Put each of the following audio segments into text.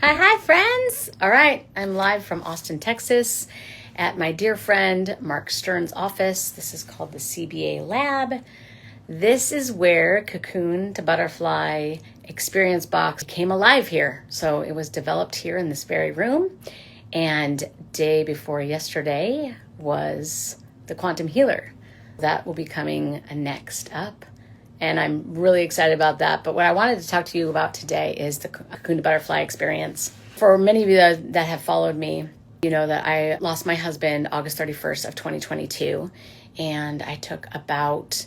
Hi, friends. All right, I'm live from Austin, Texas at my dear friend Mark Stern's office. This is called the CBA Lab. This is where Cocoon to Butterfly Experience Box came alive here. So it was developed here in this very room. And day before yesterday was the Quantum Healer. That will be coming next up. And I'm really excited about that. But what I wanted to talk to you about today is the Cocoon to Butterfly experience. For many of you that have followed me, you know that I lost my husband August 31st of 2022. And I took about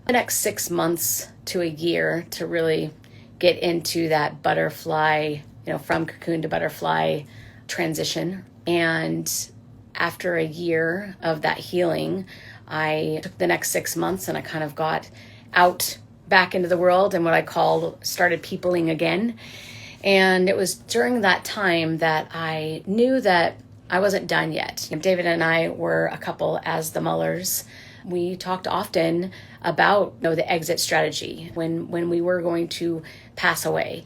the next 6 months to a year to really get into that butterfly, from cocoon to butterfly transition. And after a year of that healing, I took the next 6 months and I kind of got out back into the world and what I call started peopling again. And it was during that time that I knew that I wasn't done yet. David and I were a couple as the Mullers. We talked often about the exit strategy when we were going to pass away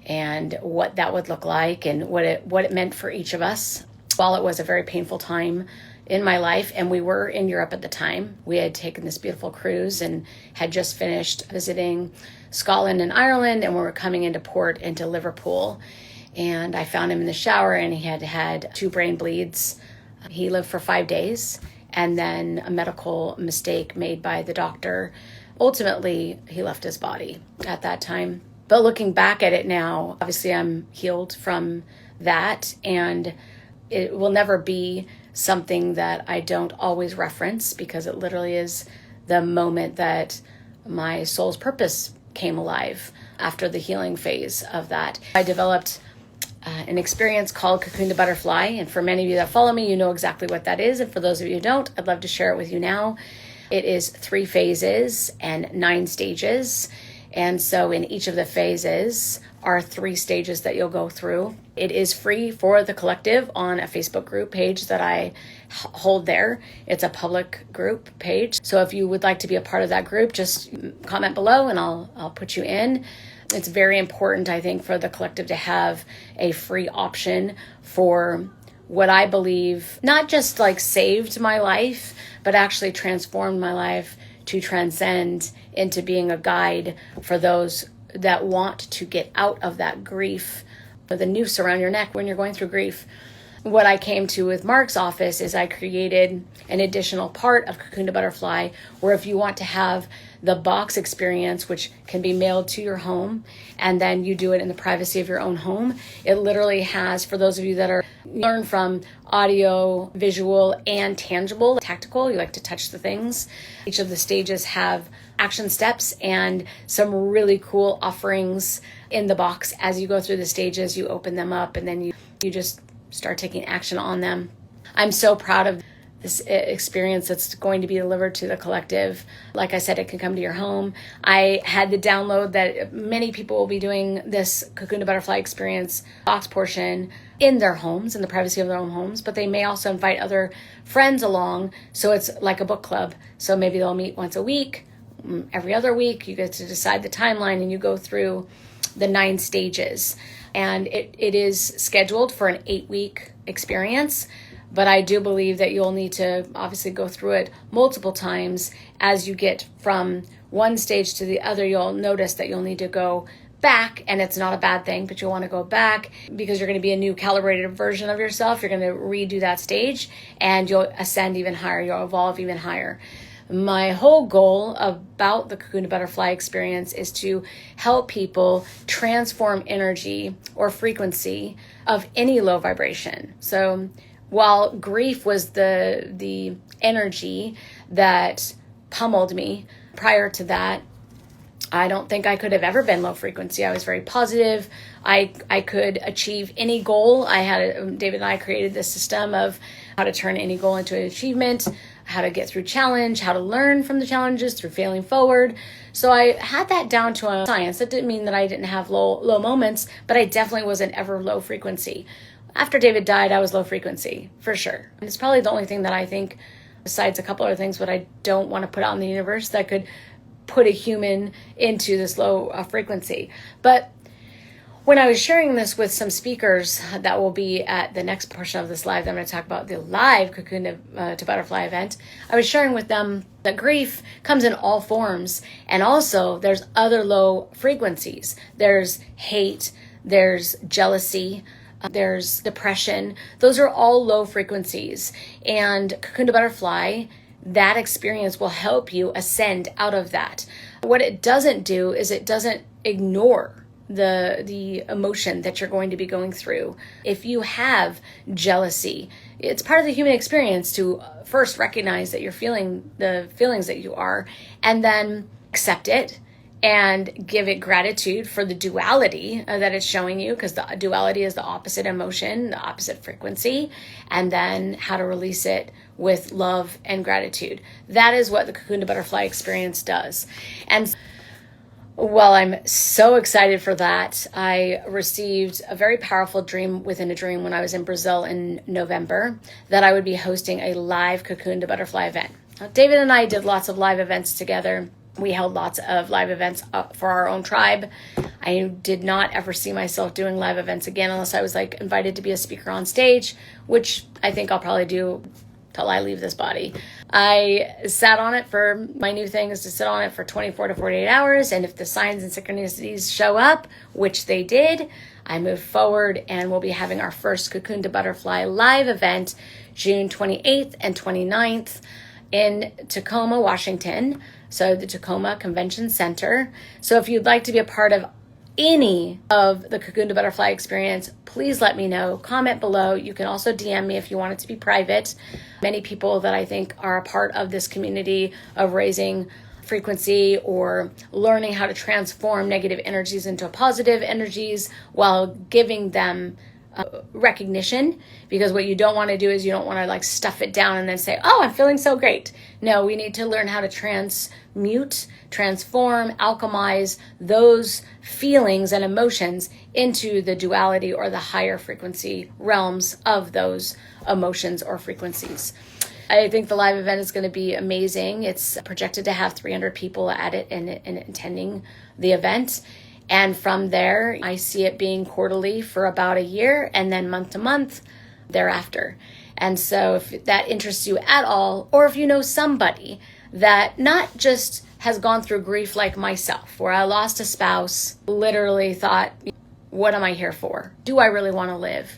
and what that would look like and what it meant for each of us. While it was a very painful time in my life, and we were in Europe at the time. We had taken this beautiful cruise and had just finished visiting Scotland and Ireland, and we were coming into port into Liverpool. And I found him in the shower, and he had 2 brain bleeds. He lived for 5 days, and then a medical mistake made by the doctor. Ultimately, he left his body at that time. But looking back at it now, obviously I'm healed from that, and it will never be something that I don't always reference because it literally is the moment that my soul's purpose came alive after the healing phase of that. I developed an experience called Cocoon to Butterfly, and for many of you that follow me, you know exactly what that is, and for those of you who don't, I'd love to share it with you now. It is 3 phases and 9 stages, and so in each of the phases are 3 stages that you'll go through. It is free for the collective on a Facebook group page that I hold there. It's a public group page. So if you would like to be a part of that group, just comment below and I'll put you in. It's very important, I think, for the collective to have a free option for what I believe not just saved my life, but actually transformed my life to transcend into being a guide for those that want to get out of that grief, the noose around your neck when you're going through grief. What I came to with Mark's office is I created an additional part of Cocoon to Butterfly where if you want to have the box experience, which can be mailed to your home, and then you do it in the privacy of your own home, it literally has, for those of you that learn from audio, visual, and tangible, tactical, you like to touch the things. Each of the stages have action steps and some really cool offerings in the box. As you go through the stages, you open them up and then you just start taking action on them. I'm so proud of this experience that's going to be delivered to the collective. Like I said, it can come to your home. I had the download that many people will be doing this Cocoon to Butterfly experience box portion in their homes, in the privacy of their own homes, but they may also invite other friends along. So it's like a book club. So maybe they'll meet once a week, every other week. You get to decide the timeline and you go through the 9 stages. And it is scheduled for an 8-week experience. But I do believe that you'll need to obviously go through it multiple times. As you get from one stage to the other, you'll notice that you'll need to go back, and it's not a bad thing, but you'll want to go back because you're going to be a new calibrated version of yourself. You're going to redo that stage and you'll ascend even higher. You'll evolve even higher. My whole goal about the Cocoon to Butterfly experience is to help people transform energy or frequency of any low vibration. So while grief was the energy that pummeled me prior to that, I don't think I could have ever been low frequency. I was very positive. I could achieve any goal. David and I created this system of how to turn any goal into an achievement, how to get through challenge, how to learn from the challenges through failing forward. So I had that down to a science. That didn't mean that I didn't have low moments, but I definitely wasn't ever low frequency. After David died, I was low frequency, for sure. And it's probably the only thing that I think, besides a couple other things, but I don't want to put out in the universe that could put a human into this low frequency. But when I was sharing this with some speakers that will be at the next portion of this live, that I'm going to talk about the live Cocoon to Butterfly event, I was sharing with them that grief comes in all forms. And also there's other low frequencies. There's hate, there's jealousy, there's depression. Those are all low frequencies. And Cocoon to Butterfly, that experience will help you ascend out of that. What it doesn't do is it doesn't ignore the emotion that you're going to be going through. If you have jealousy, it's part of the human experience to first recognize that you're feeling the feelings that you are, and then accept it and give it gratitude for the duality that it's showing you, because the duality is the opposite emotion, the opposite frequency, and then how to release it with love and gratitude. That is what the Cocoon to Butterfly experience does. And well, I'm so excited for that. I received a very powerful dream within a dream when I was in Brazil in November that I would be hosting a live Cocoon to Butterfly event. Now, David and I did lots of live events together. We held lots of live events for our own tribe. I did not ever see myself doing live events again unless I was invited to be a speaker on stage, which I think I'll probably do till I leave this body. I sat on it for, my new thing is to sit on it for 24 to 48 hours. And if the signs and synchronicities show up, which they did, I move forward and we'll be having our first Cocoon to Butterfly live event June 28th and 29th in Tacoma, Washington. So the Tacoma Convention Center. So if you'd like to be a part of any of the Cocoon to Butterfly experience, please let me know. Comment below. You can also DM me if you want it to be private. Many people that I think are a part of this community of raising frequency or learning how to transform negative energies into positive energies while giving them recognition, because what you don't want to do is you don't want to stuff it down and then say, oh, I'm feeling so great. No, we need to learn how to transmute, transform, alchemize those feelings and emotions into the duality or the higher frequency realms of those emotions or frequencies. I think the live event is going to be amazing. It's projected to have 300 people at it and attending the event. And from there, I see it being quarterly for about a year and then month to month thereafter. And so if that interests you at all, or if you know somebody that not just has gone through grief like myself, where I lost a spouse, literally thought, what am I here for? Do I really want to live?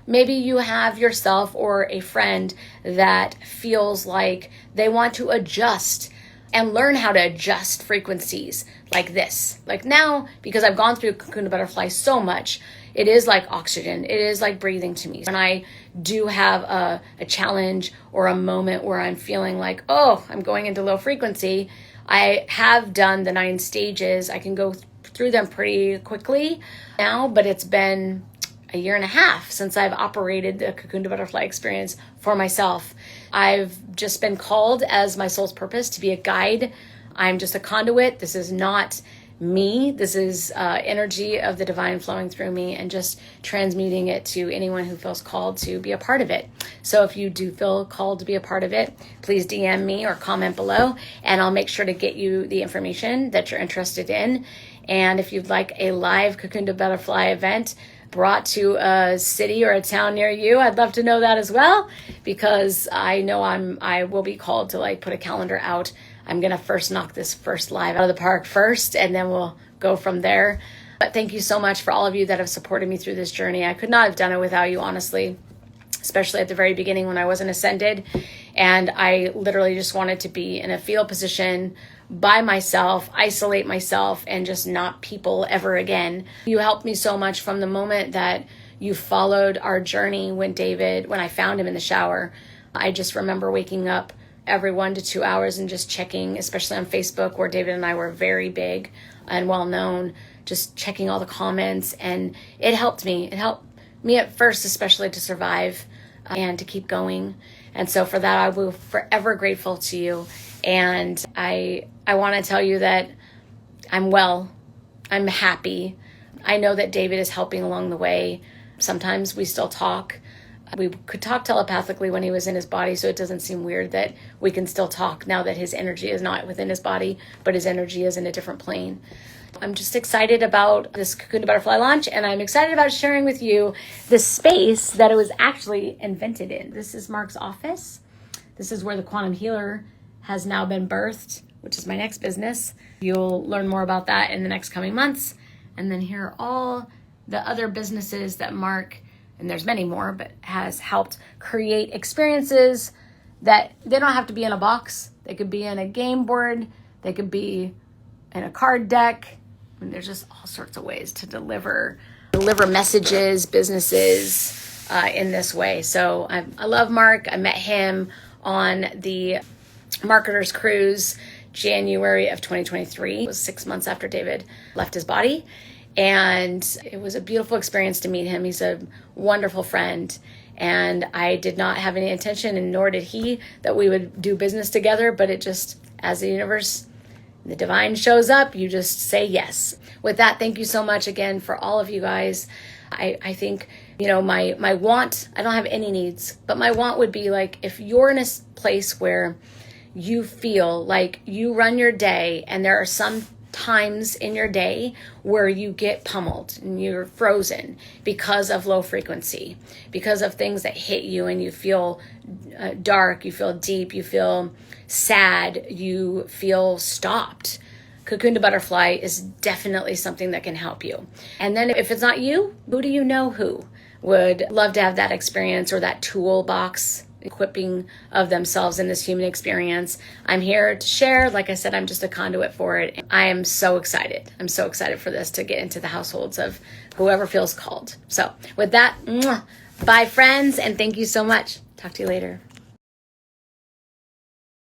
Maybe you have yourself or a friend that feels like they want to adjust and learn how to adjust frequencies like this. Like now, because I've gone through Cocoon to Butterfly so much, it is like oxygen. It is like breathing to me. When I do have a challenge or a moment where I'm feeling like, oh, I'm going into low frequency, I have done the 9 stages. I can go through them pretty quickly now, but it's been a year and a half since I've operated the Cocoon to Butterfly experience for myself. I've just been called as my soul's purpose to be a guide. I'm just a conduit. This is not me. This is energy of the divine flowing through me and just transmuting it to anyone who feels called to be a part of it. So if you do feel called to be a part of it, please DM me or comment below, and I'll make sure to get you the information that you're interested in. And if you'd like a live Cocoon to Butterfly event brought to a city or a town near you, I'd love to know that as well, because I know I will be called to put a calendar out. I'm going to first knock this first live out of the park first, and then we'll go from there. But thank you so much for all of you that have supported me through this journey. I could not have done it without you, honestly, especially at the very beginning when I wasn't ascended. And I literally just wanted to be in a fetal position by myself, isolate myself, and just not people ever again. You helped me so much from the moment that you followed our journey when I found him in the shower. I just remember waking up every 1 to 2 hours and just checking, especially on Facebook, where David and I were very big and well known, just checking all the comments. And it helped me. It helped me at first, especially to survive and to keep going. And so for that, I will forever grateful to you. And I want to tell you that I'm well. I'm happy. I know that David is helping along the way. Sometimes we still talk. We could talk telepathically when he was in his body, so it doesn't seem weird that we can still talk now that his energy is not within his body, but his energy is in a different plane. I'm just excited about this Cocoon to Butterfly launch, and I'm excited about sharing with you the space that it was actually invented in. This is Mark's office. This is where the Quantum Healer has now been birthed, which is my next business. You'll learn more about that in the next coming months. And then here are all the other businesses that Mark, and there's many more, but has helped create experiences that they don't have to be in a box. They could be in a game board. They could be in a card deck. And there's just all sorts of ways to deliver messages, businesses in this way. So I love Mark. I met him on the Marketers Cruise January of 2023. It was 6 months after David left his body. And it was a beautiful experience to meet him. He's a wonderful friend. And I did not have any intention, and nor did he, that we would do business together. But it just, as the universe, the divine shows up, you just say yes. With that, thank you so much again for all of you guys. I think, my want, I don't have any needs, but my want would be like, if you're in a place where you feel like you run your day and there are some times in your day where you get pummeled and you're frozen because of low frequency, because of things that hit you, and you feel dark, you feel deep, you feel sad, you feel stopped. Cocoon to Butterfly is definitely something that can help you. And then if it's not you, who do you know who would love to have that experience or that toolbox equipping of themselves in this human experience? I'm here to share. Like I said, I'm just a conduit for it. I am so excited. I'm so excited for this to get into the households of whoever feels called. So with that, bye friends, and thank you so much. Talk to you later.